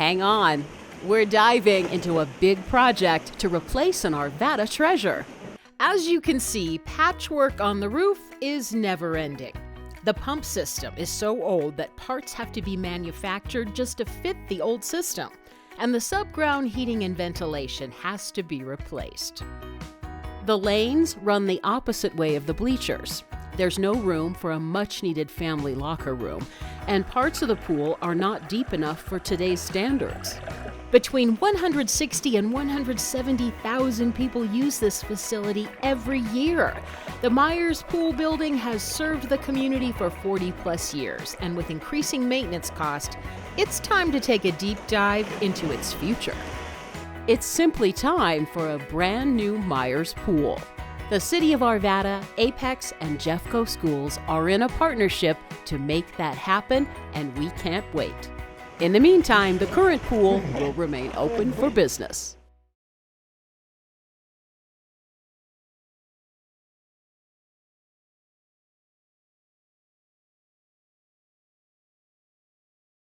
Hang on. We're diving into a big project to replace an Arvada treasure. As you can see, patchwork on the roof is never ending. The pump system is so old that parts have to be manufactured just to fit the old system, and the subground heating and ventilation has to be replaced. The lanes run the opposite way of the bleachers. There's no room for a much-needed family locker room, and parts of the pool are not deep enough for today's standards. Between 160 and 170,000 people use this facility every year. The Meyers Pool building has served the community for 40-plus years, and with increasing maintenance cost, it's time to take a deep dive into its future. It's simply time for a brand new Meyers Pool. The City of Arvada, Apex, and Jeffco schools are in a partnership to make that happen, and we can't wait. In the meantime, the current pool will remain open for business.